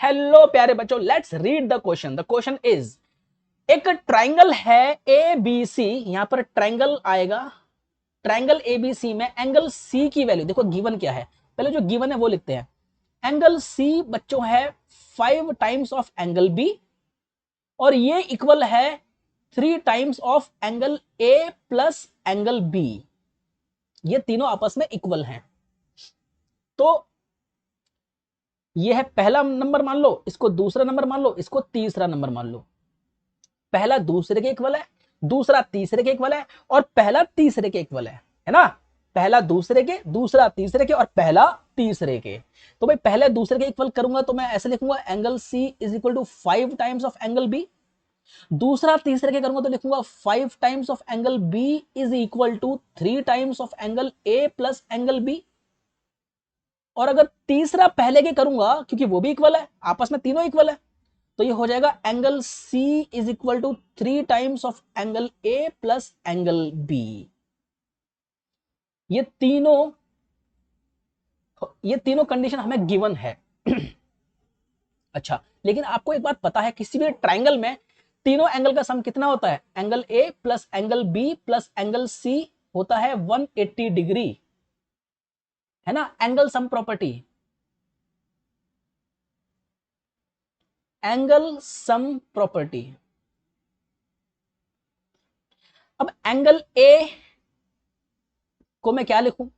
Hello प्यारे बच्चों, let's read the question. The question is, एक ट्राइंगल है ए बी सी, यहां पर ट्राइंगल आएगा। ट्राइंगल एबीसी में एंगल सी की वैल्यू देखो, गिवन क्या है, पहले जो गिवन है वो लिखते हैं। एंगल सी बच्चों है 5 टाइम्स ऑफ एंगल बी, और ये इक्वल है 3 times of angle A plus angle B. ये तीनों आपस में इक्वल हैं। तो ये है पहला नंबर मान लो, इसको दूसरा नंबर मान लो, इसको तीसरा नंबर मान लो। पहला दूसरे के इक्वल है, दूसरा तीसरे के इक्वल है, और पहला तीसरे के इक्वल है ना। पहला दूसरे के, दूसरा तीसरे के, और पहला तीसरे के। तो भाई पहले दूसरे के इक्वल करूंगा तो मैं ऐसे लिखूंगा, angle C is equal to 5 times of angle B. दूसरा तीसरे के करूंगा तो लिखूंगा 5 times of angle B is equal to 3 times of angle A plus angle B. और अगर तीसरा पहले के करूंगा, क्योंकि वो भी इक्वल है, आपस में तीनों इक्वल है, तो ये हो जाएगा angle C is equal to 3 times of angle A plus angle B. ये तीनों कंडीशन हमें गिवन है। अच्छा, लेकिन आपको एक बात पता है, किसी भी ट्राइंगल में तीनों एंगल का सम कितना होता है? Angle A plus angle B plus angle C होता है 180 डिग्री, है ना। Angle sum property, angle sum property. अब एंगल ए को मैं क्या लिखूं,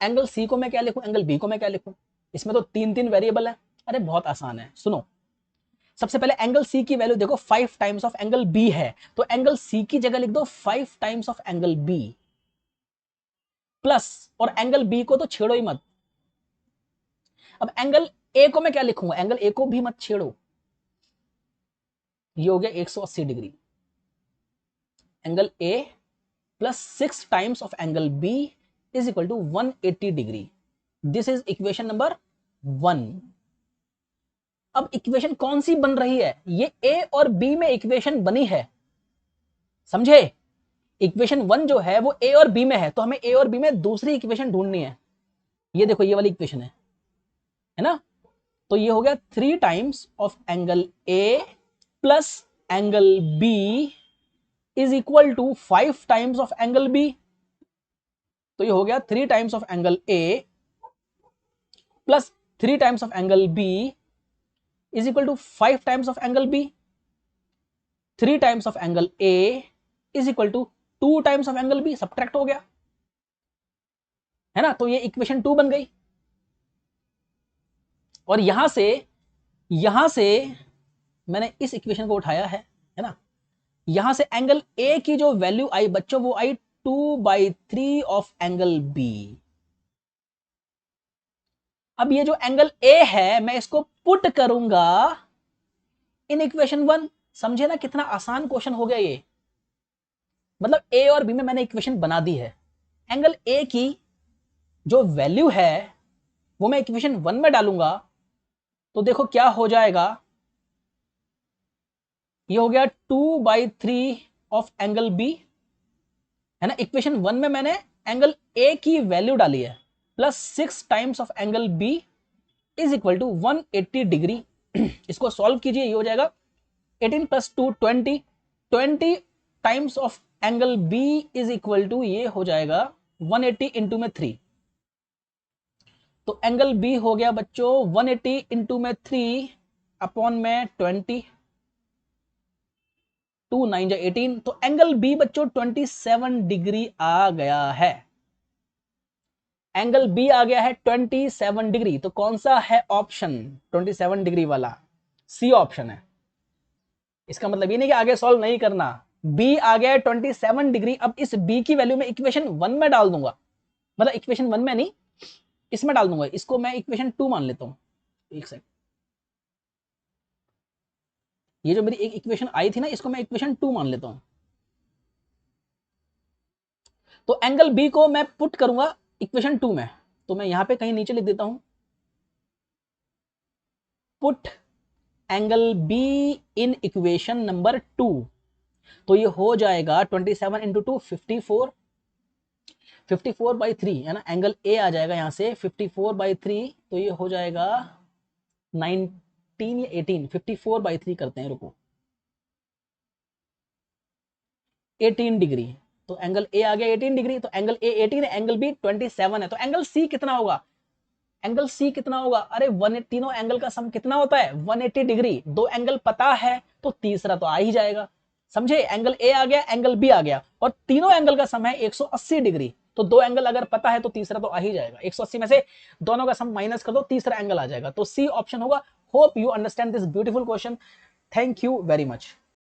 एंगल सी को मैं क्या लिखूं, एंगल बी को मैं क्या लिखूं? इसमें तो तीन तीन वेरिएबल है। अरे बहुत आसान है, सुनो। सबसे पहले एंगल सी की वैल्यू देखो 5 टाइम्स ऑफ एंगल बी है, तो एंगल सी की जगह लिख दो 5 times of angle B plus, और एंगल बी को तो छेड़ो ही मत। अब एंगल ए को मैं क्या लिखूंगा, एंगल ए को भी मत छेड़ो। ये हो गया 180 degree. Angle A plus 6 times of angle B is equal to 180 degree. This is equation number 1। अब इक्वेशन कौन सी बन रही है? ये ए और बी में इक्वेशन बनी है, समझे। इक्वेशन 1 जो है वो ए और बी में है, तो हमें ए और बी में दूसरी इक्वेशन ढूंढनी है। ये देखो, ये वाली इक्वेशन है ना। तो ये हो गया 3 times of angle A plus angle B is equal to 5 times of angle B. तो ये हो गया 3 times of angle A plus 3 times of angle B is equal to 5 times of angle B. 3 times of angle A is equal to 2 times of angle B, subtract हो गया, है ना। तो ये इक्वेशन 2 बन गई। और यहां से मैंने इस इक्वेशन को उठाया है ना। यहां से एंगल ए की जो वैल्यू आई बच्चों, वो आई 2/3 ऑफ एंगल बी। अब ये जो एंगल ए है, मैं इसको पुट करूंगा इन इक्वेशन 1। समझे ना, कितना आसान क्वेश्चन हो गया ये। मतलब ए और बी में मैंने इक्वेशन बना दी है। एंगल ए की जो वैल्यू है वो मैं इक्वेशन 1 में डालूंगा, तो देखो क्या हो जाएगा। ये हो गया 2/3 ऑफ एंगल बी, है ना। इक्वेशन 1 में मैंने एंगल ए की वैल्यू डाली है, plus 6 times of angle B is equal to 180 degree. इसको सॉल्व कीजिए, ये हो जाएगा 18 plus 2 20, 20 times of angle B is equal to, ये हो जाएगा 180 इंटू में 3। तो एंगल बी हो गया बच्चों 180 इंटू में 3 अपॉन में 20, 2 9 18। तो एंगल बी बच्चों 27 डिग्री आ गया है। एंगल बी आ गया है 27 डिग्री। तो कौन सा है ऑप्शन 27 डिग्री वाला? सी ऑप्शन है। इसका मतलब ये नहीं कि आगे सॉल्व नहीं करना। बी आ गया है 27 डिग्री। अब इस बी की वैल्यू में इक्वेशन 1 में डाल दूंगा, मतलब इक्वेशन 1 में नहीं, इसमें डाल दूंगा। इसको मैं इक्वेशन 2 मान लेता हूं। एक सेकंड, ये जो मेरी एक इक्वेशन आई थी ना, इसको मैं इक्वेशन 2 मान लेता हूं। तो एंगल बी को मैं पुट करूंगा इक्वेशन 2 में, तो मैं यहां पे कहीं नीचे लिख देता हूं, put angle be in equation number 2। तो ये हो जाएगा 27 इंटू 2 54, 54/3, है ना। एंगल ए आ जाएगा यहां से 54/3, तो ये हो जाएगा 9 15 या 18, 54/3 करते हैं, रुको, 18 डिग्री। तो एंगल ए आ गया 18 डिग्री, तो एंगल ए 18 है, एंगल बी 27 है, तो एंगल सी कितना होगा, एंगल सी कितना होगा, अरे 180, तीनों एंगल का सम कितना होता है 180 डिग्री, दो एंगल पता है तो तीसरा तो आ ही जाएगा, समझे, एंगल ए आ गया, एंगल बी आ गया, और तीनों एंगल का सम है 180 डिग्री, तो दो एंगल अगर पता है तो तीसरा तो आ ही जाएगा, 180 में से दोनों का सम माइनस कर दो, तीसरा एंगल आ जाएगा, तो सी ऑप्शन होगा। Hope you understand this beautiful question. Thank you very much.